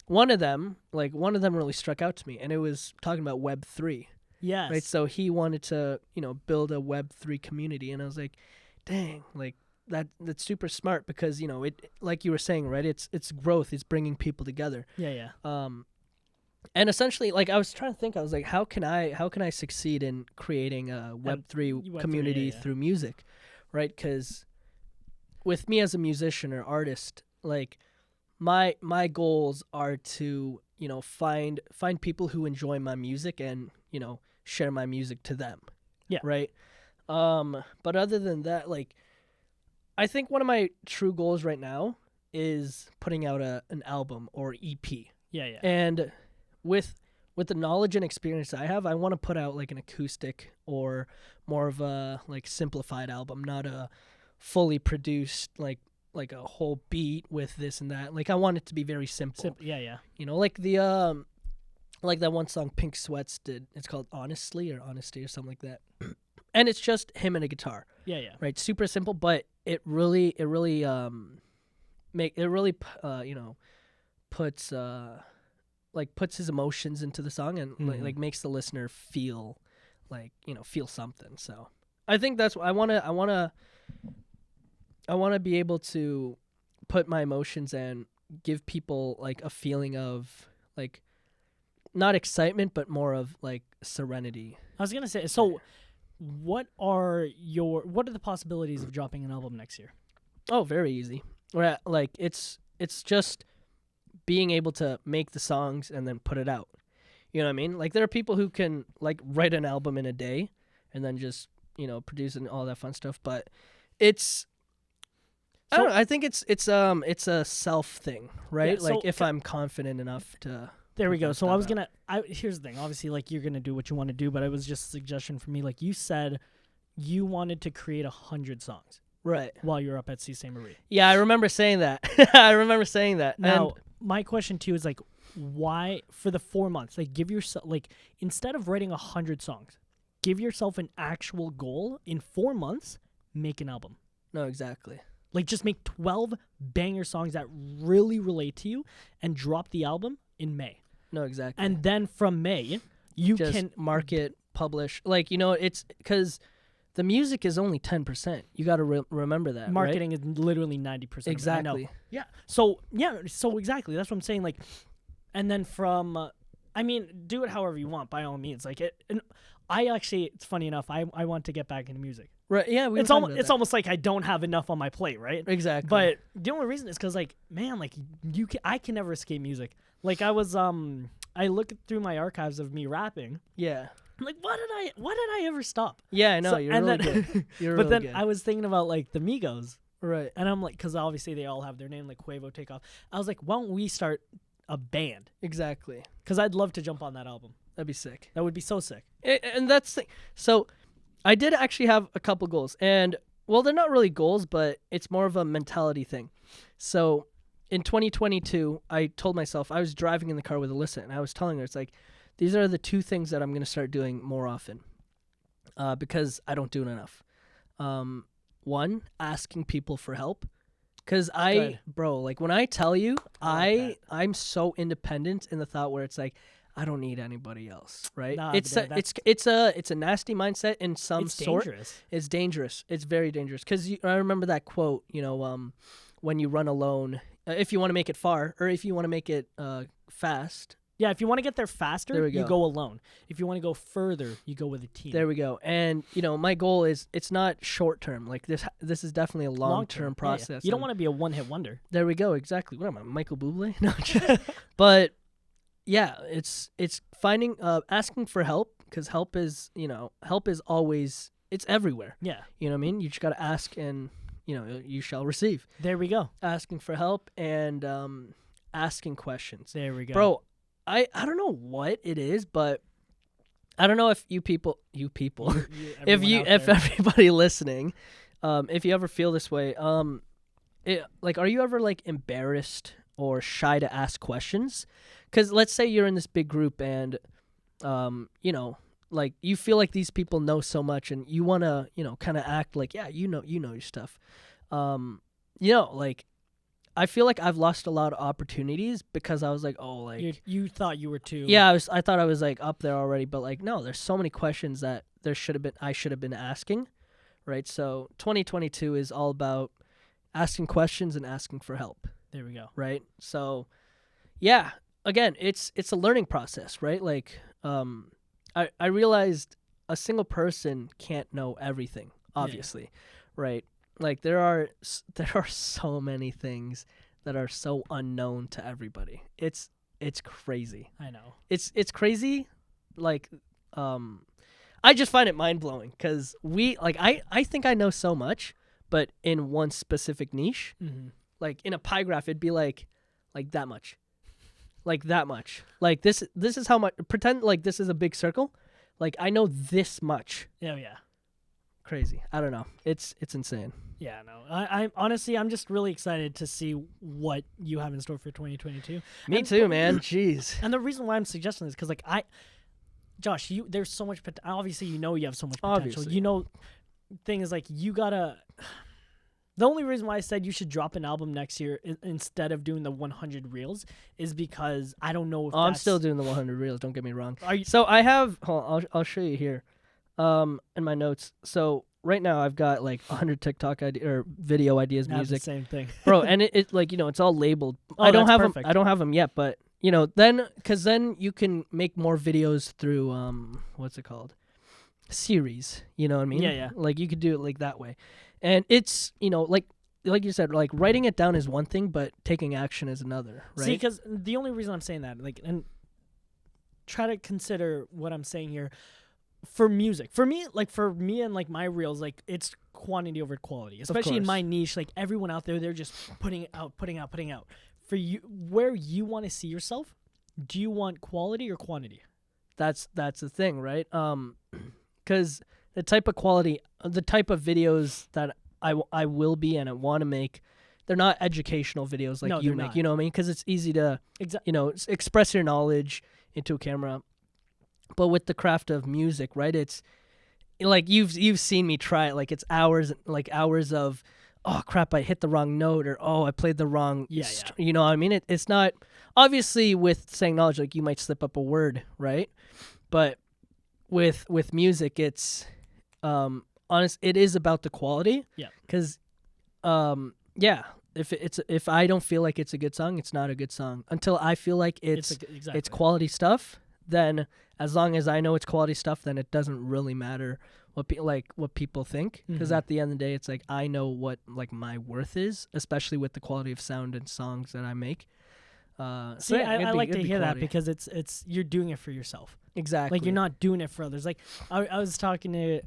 one of them really struck out to me, and it was talking about Web3. Yes. Right. So he wanted to, build a Web3 community, and I was like, dang, like that's super smart, because, it, like you were saying, right, it's growth, it's bringing people together. Yeah. And essentially, like, I was trying to think, I was like, how can I succeed in creating a Web3 Web3, community yeah. through music, right? Because with me as a musician or artist, like my goals are to, find people who enjoy my music and, share my music to them. Yeah. Right. But other than that, like, I think one of my true goals right now is putting out an album or EP. Yeah. And with the knowledge and experience I have, I want to put out like an acoustic or more of a like simplified album, not a fully produced like a whole beat with this and that. Like I want it to be very simple. Yeah. Like the like that one song Pink Sweats did. It's called Honestly or Honesty or something like that. And it's just him and a guitar. Yeah. Right? Super simple, but it really puts his emotions into the song, and like makes the listener feel feel something. So I think that's what I want to be able to put my emotions and give people like a feeling of like not excitement, but more of like serenity. I was gonna say, so what are the possibilities of dropping an album next year? Oh, very easy. Like it's just being able to make the songs and then put it out. You know what I mean? Like there are people who can like write an album in a day and then just, produce and all that fun stuff, but it's I don't know, I think it's a self thing, right? Yeah, so like if I'm confident enough to There we put go. that So stuff out. here's the thing. Obviously, like you're gonna do what you want to do, but it was just a suggestion for me. Like you said, you wanted to create 100 songs Right. while you're up at Sault Ste. Marie. Yeah, I remember saying that. Now, And my question to you is like, why for the 4 months, like give yourself like instead of writing 100 songs, give yourself an actual goal in 4 months, make an album. No, exactly. Like just make 12 banger songs that really relate to you and drop the album in May. No, exactly. And then from May, you just can market, publish. Like, it's because the music is only 10%. You got to remember that. marketing is literally 90%. Exactly. I know. Yeah. So exactly. That's what I'm saying. Like, and then from, do it however you want by all means. Like and I actually, it's funny enough. I want to get back into music. Right. Yeah. It's almost like I don't have enough on my plate, right? Exactly. But the only reason is because, like, man, like I can never escape music. Like I was, I look through my archives of me rapping. Yeah. I'm like, why did I ever stop? Yeah, I know. You're really good. You're but really then good. I was thinking about like the Migos, Right. and I'm like, because obviously they all have their name, like Quavo, Takeoff. I was like, why don't we start a band? Exactly. Because I'd love to jump on that album. That'd be sick. That would be so sick. And that's the, so I did actually have a couple goals, and well, they're not really goals, but it's more of a mentality thing. So in 2022, I told myself, I was driving in the car with Alyssa, and I was telling her, it's like, these are the two things that I'm going to start doing more often, because I don't do it enough. One, asking people for help. Because like when I tell you, I'm so independent in the thought where it's like, I don't need anybody else, right? Nah, it's but a nasty mindset in some It's sort. dangerous. It's dangerous. It's very dangerous. Because I remember that quote, when you run alone, if you want to make it far, or if you want to make it fast. Yeah, if you want to get there faster, There we you go. go alone. If you want to go further, you go with a team. There we go. And my goal is, it's not short term. Like this is definitely a long term process. Yeah. You don't want to be a one-hit wonder. There we go. Exactly. What am I, Michael Bublé? No, but yeah, it's finding, asking for help, because help is always, it's everywhere. Yeah. You know what I mean? You just got to ask, and you shall receive. There we go. Asking for help and asking questions. There we go. Bro, I don't know what it is, but I don't know if you people, if everybody listening, if you ever feel this way, are you ever like embarrassed or shy to ask questions? Because let's say you're in this big group and, like you feel like these people know so much, and you want to, kind of act like, yeah, you know your stuff. Like I feel like I've lost a lot of opportunities because I was like, oh, like you thought you were too. Yeah, I thought I was like up there already, but like no, there's so many questions that I should have been asking, right? So 2022 is all about asking questions and asking for help. There we go. Right? So yeah, again, it's a learning process, right? Like I realized a single person can't know everything, obviously, right? Like there are so many things that are so unknown to everybody. It's crazy. I know. It's crazy. Like I just find it mind blowing because I think I know so much, but in one specific niche, like in a pie graph, it'd be like that much, like that much. Like this is how much. Pretend like this is a big circle. Like I know this much. Yeah. Crazy. I don't know. It's insane. Yeah, no. I'm honestly, I'm just really excited to see what you have in store for 2022. Me too, man. Jeez. And the reason why I'm suggesting this because, like, Josh, there's so much. Obviously, you have so much potential. Obviously. Thing is, like, you gotta. The only reason why I said you should drop an album next year instead of doing the 100 reels is because I don't know if I'm still doing the 100 reels. Don't get me wrong. Are you? So I have. Hold on, I'll show you here, in my notes. So right now I've got like 100 TikTok video ideas, music, the same thing, bro. And it like it's all labeled. Oh, I don't that's have perfect. them. I don't have them yet, but then you can make more videos through what's it called, series. You know what I mean? Yeah. Like you could do it like that way, and it's like you said, like writing it down is one thing, but taking action is another. Right? See, because the only reason I'm saying that, like, and try to consider what I'm saying here. For music, for me and like my reels, like it's quantity over quality, especially in my niche. Like everyone out there, they're just putting out. For you, where you want to see yourself, do you want quality or quantity? That's the thing, right? Because the type of quality, the type of videos that I will be and I want to make, they're not educational videos like No, you they're make. not. You know what I mean? Because it's easy to Exactly. express your knowledge into a camera. But with the craft of music, right? It's like you've seen me try it. Like it's hours of, oh crap, I hit the wrong note, or oh I played the wrong. Yeah. You know what I mean? It's not obviously with saying knowledge, like you might slip up a word, right? But with music, it's honest. It is about the quality. Yeah. Because yeah. If I don't feel like it's a good song, it's not a good song. Until I feel like it's quality stuff, then as long as I know it's quality stuff, then it doesn't really matter what people think. Because Mhm. at the end of the day, it's like I know what like my worth is, especially with the quality of sound and songs that I make. See, I like to hear that because it's you're doing it for yourself. exactly Like you're not doing it for others. Like I was talking to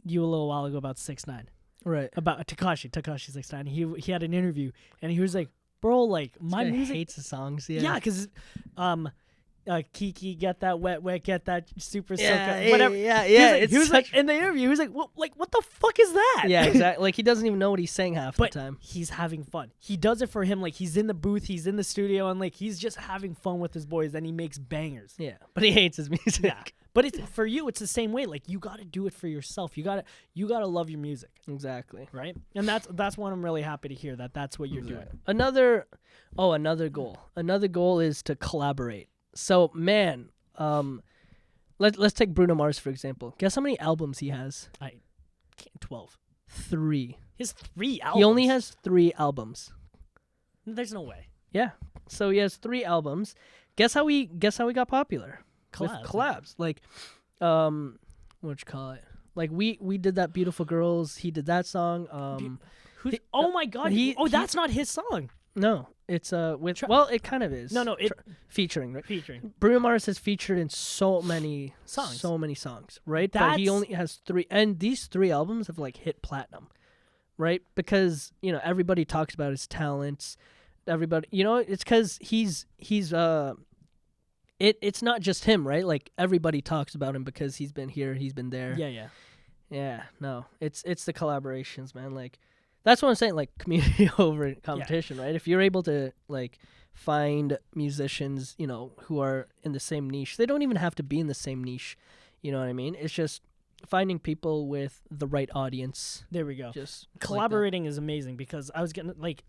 you a little while ago about 6ix9ine. right. About Takashi 6ix9ine. He had an interview and he was like, "Bro, like my This guy music hates the songs. yeah, because Kiki, get that wet, get that super Yeah, soaker, whatever. yeah. He was like in the interview, he was like, what the fuck is that? yeah, exactly. Like he doesn't even know what he's saying half But the time. he's having fun. He does it for him. Like he's in the booth, he's in the studio, and like he's just having fun with his boys, and he makes bangers. Yeah, but he hates his music. Yeah. But it's for you, it's the same way. Like you got to do it for yourself. You got to love your music, Exactly. right? And that's what I'm really happy to hear that that's what you're doing. Another goal. Another goal is to collaborate. So man, let's take Bruno Mars for example. Guess how many albums he has? 12. 3. His 3 albums. He only has 3 albums. There's no way. Yeah. So he has 3 albums. Guess how he got popular? With Collabs. collabs. Like, what'd you call it? Like we did that Beautiful Girls. He did that song. Who's? Oh my God! That's not his song. No, it's with well, it kind of is. No, featuring, right? featuring. Bruno Mars has featured in so many songs, right? But he That's- only has 3, and these 3 albums have like hit platinum, right? Because everybody talks about his talents. Everybody, it's because it's not just him, right? Like everybody talks about him because he's been here, he's been there. Yeah. Yeah, no, it's the collaborations, man. Like that's what I'm saying. Like community over competition, right? If you're able to like find musicians, who are in the same niche, they don't even have to be in the same niche. You know what I mean? It's just finding people with the right audience. There we go. Just Collaborating is amazing because I was gonna like.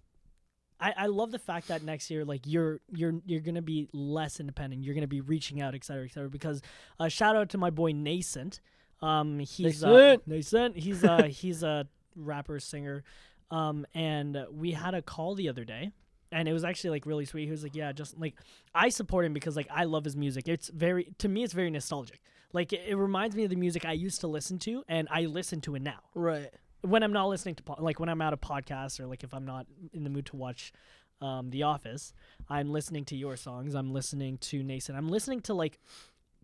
I love the fact that next year, like you're gonna be less independent. You're gonna be reaching out, et cetera, because shout out to my boy Nascent. He's Nascent. He's a rapper, singer, and we had a call the other day, and it was actually like really sweet. He was like, "Yeah, just like I support him because like I love his music. It's very nostalgic. Like it reminds me of the music I used to listen to, and I listen to it now." Right. When I'm not listening to like when I'm at a podcast or like if I'm not in the mood to watch The Office, I'm listening to your songs. I'm listening to Nascent. I'm listening to like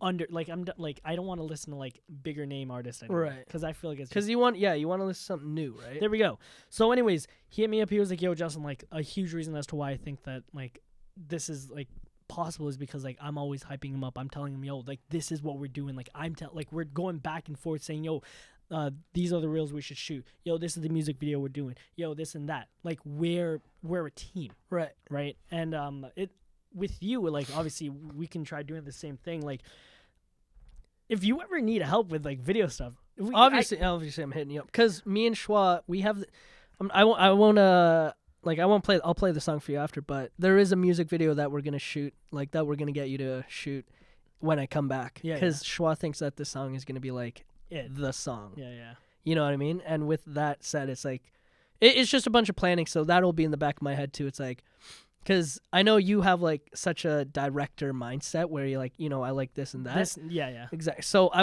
I don't want to listen to like bigger name artists anymore, Right. Because I feel like it's Because you want to listen to something new, right? there we go. So anyways, he hit me up. He was like, "Yo, Justin, like a huge reason as to why I think that like this is like possible is because like I'm always hyping him up. I'm telling him, yo, like this is what we're doing. Like like we're going back and forth saying, yo, these are the reels we should shoot. Yo, this is the music video we're doing. Yo, this and that. Like we're a team, right? And it with you, like obviously we can try doing the same thing. Like if you ever need help with like video stuff, Obviously, I'm hitting you up because me and Schwa, we have. I won't play. I'll play the song for you after, but there is a music video that we're gonna shoot, like that we're gonna get you to shoot when I come back. Yeah, Because Schwa thinks that this song is gonna be like the song. Yeah. You know what I mean? And with that said, it's like it's just a bunch of planning, so that'll be in the back of my head too. It's like. Because I know you have like such a director mindset where you're like, I like this and that. Yeah. Exactly. So I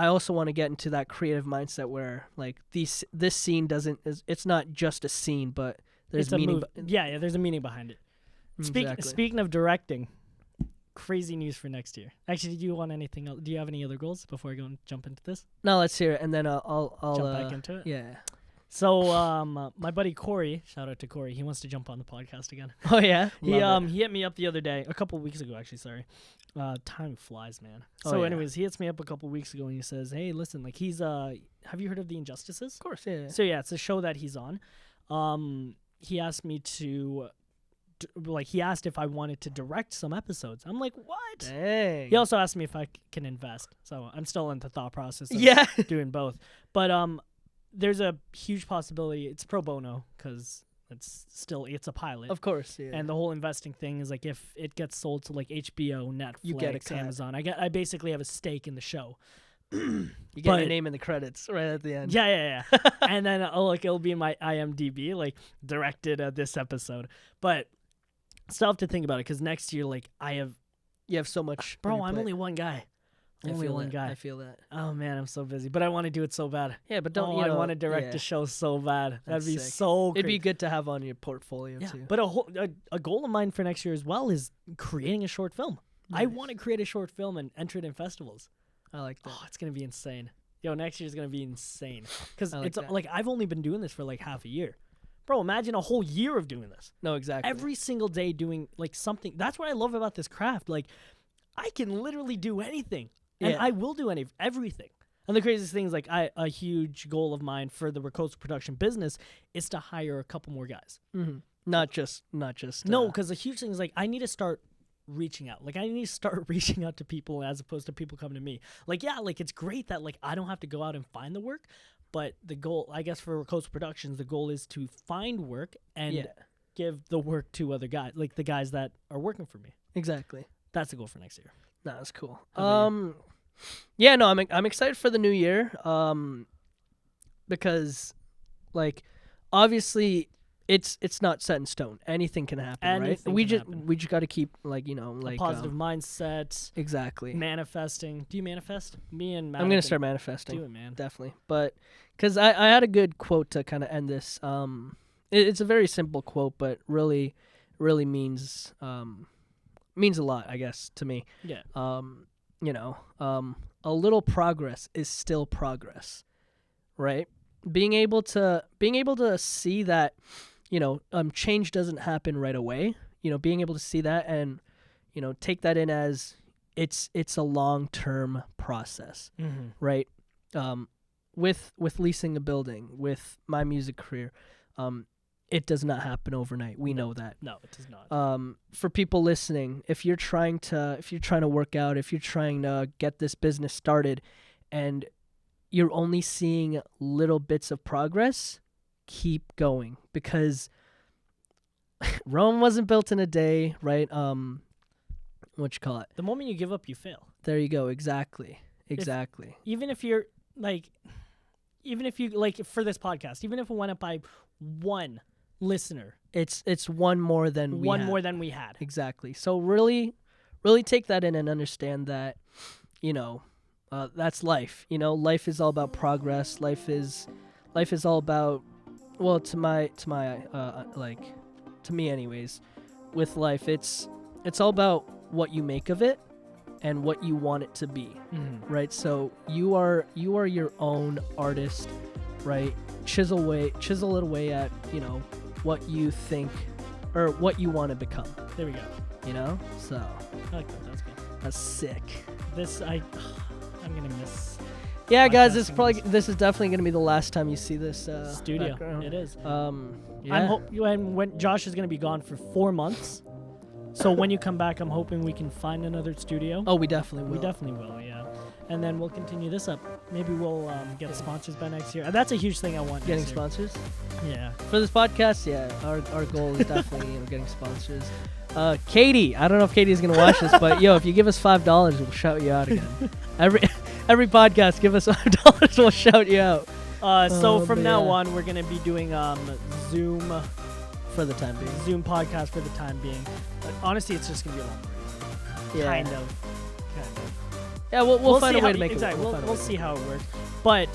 also want to get into that creative mindset where like this scene it's not just a scene, but there's meaning. Yeah, there's a meaning behind it. Exactly. Speaking of directing, crazy news for next year. Actually, do you want anything else? Do you have any other goals before I go and jump into this? No, let's hear it, and then I'll jump back into it. Yeah. So my buddy Corey, shout out to Corey, he wants to jump on the podcast again. Oh yeah. He hit me up the other day, a couple of weeks ago actually. Sorry, time flies, man. So anyways, he hits me up a couple of weeks ago and he says, "Hey, listen, like he's have you heard of The Injustices?" Of course, yeah. So yeah, it's a show that he's on. he asked me to, he asked if I wanted to direct some episodes. I'm like, what? Dang. He also asked me if I can invest. So I'm still in the thought process of Yeah. doing both. But there's a huge possibility. It's pro bono because it's a pilot. Of course. Yeah. And the whole investing thing is like if it gets sold to like HBO, Netflix, You get a cut. Amazon, I basically have a stake in the show. You get but- your name in the credits right at the end. Yeah. And then it'll be in my IMDb, like directed this episode. But still have to think about it because next year, like You have so much. on bro, your I'm plate. only one guy. I Only feel one that. guy. I feel that. Oh man, I'm so busy, but I want to do it so bad. Yeah, but don't you I know? want to direct yeah. a show so bad. That's That'd be sick. so. It'd be crazy. good to have on your portfolio Yeah, too. but a goal of mine for next year as well is creating a short film. I Nice. want to create a short film and enter it in festivals. I like that. Oh, it's gonna be insane. Yo, next year's gonna be insane because I like it's that. like I've only been doing this for like half a year. Bro, imagine a whole year of doing this. No, exactly. Every single day doing like something. That's what I love about this craft. Like, I can literally do anything, and Yeah. I will do everything. And the craziest thing is like a huge goal of mine for the Ricosta production business is to hire a couple more guys. Not just. No, because the huge thing is like I need to start reaching out. Like I need to start reaching out to people as opposed to people coming to me. Like yeah, like it's great that like I don't have to go out and find the work, but the goal, I guess, for Ricosta Productions, the goal is to find work and Yeah. give the work to other guys, like the guys that are working for me. Exactly. That's the goal for next year. No, that's cool. How about Yeah, no, I'm excited for the new year. Because, like, obviously, it's not set in stone. Anything can happen, Anything right? We can just happen. we just got to keep like like Positive mindset, exactly. manifesting. Do you manifest? Me and Matt I'm have gonna been- start manifesting. Do it, man. Definitely, but because I had a good quote to kind of end this. It's a very simple quote, but really means a lot, I guess, to me. Yeah. A little progress is still progress, right? Being able to see that, change doesn't happen right away. Being able to see that and, take that in as it's a long-term process, Mm-hmm. right? With leasing a building, with my music career, it does not happen overnight. We know that. No, it does not. For people listening, if you're trying to work out, if you're trying to get this business started, and you're only seeing little bits of progress, keep going, because Rome wasn't built in a day, right? What you call it? The moment you give up, you fail. There you go. Exactly. Even if you're like, even if you like for this podcast, even if it went up by one listener, It's one more than we one had. more than we had. Exactly. So really take that in and understand that, that's life. Life is all about progress. Life is all about, well, to me anyways, with life, it's all about what you make of it and what you want it to be, right? So you are your own artist, right? Chisel it away at, what you think or what you want to become, There we go. So I like that. That's good. that's sick. I'm gonna miss Yeah, guys, podcasting this is definitely gonna be the last time you see this studio. background. It is. Yeah. And when Josh is gonna be gone for 4 months, so when you come back, I'm hoping we can find another studio. Oh, we definitely will. We definitely will, yeah. And then we'll continue this up. Maybe we'll get sponsors by next year. That's a huge thing I want. Getting next year. sponsors Yeah. for this podcast. Yeah, our goal is definitely getting sponsors. Katie, I don't know if Katie's gonna watch this, but if you give us $5, we'll shout you out again. Every podcast, give us $5, we'll shout you out. So Oh, from now man. on, we're gonna be doing Zoom For the time being. podcast for the time being. But honestly, it's just gonna be a long break. Yeah. Kind of. Yeah, we'll find see a way how- to make exactly. it. We'll, find a we'll way to see make how it works. But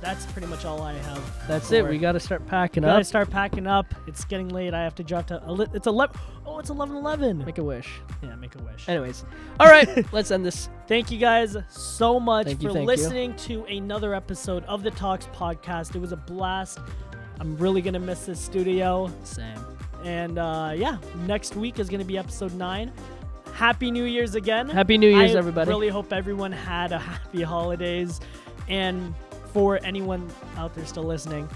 that's pretty much all I have. That's it. for- We gotta start packing Gotta up. start packing up. It's getting late. I have to drive to. It's 11. Oh, it's 11:11. Make a wish. Yeah, make a wish. Anyways, all right, let's end this. Thank you guys so much Thank you, for thank you. listening to another episode of the Talks podcast. It was a blast. I'm really gonna miss this studio. Same. And next week is gonna be episode 9. Happy New Year's again. Happy New Year's, I everybody. really hope everyone had a happy holidays. And for anyone out there still listening,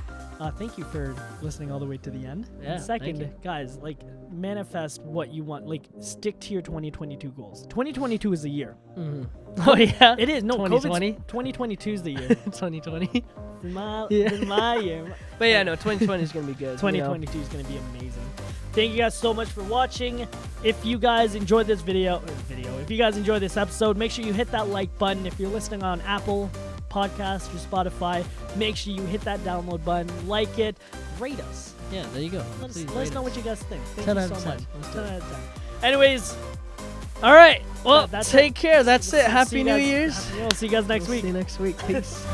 thank you for listening all the way to the end. Yeah, And thank second, you. guys, like manifest what you want. Like stick to your 2022 goals. 2022 is the year. Oh yeah, It is. No, 2020? 2022 is the year. 2020. my, Yeah. my year. But yeah, no, 2020 is gonna be good. 2022 is going to be amazing. Thank you guys so much for watching. If you guys enjoyed this if you guys enjoyed this episode, make sure you hit that like button. If you're listening on Apple Podcasts or Spotify, make sure you hit that download button, like it, rate us. Yeah, there you go. Let us, Please let us rate know us. what you guys think. Thank 10 you out so of much. 10. Let's do 10 it. out of 10. Anyways, All right. Well, that's take it. care. That's it. see Happy you New guys- Year's. We'll see you guys next We'll week. see you next week. Peace.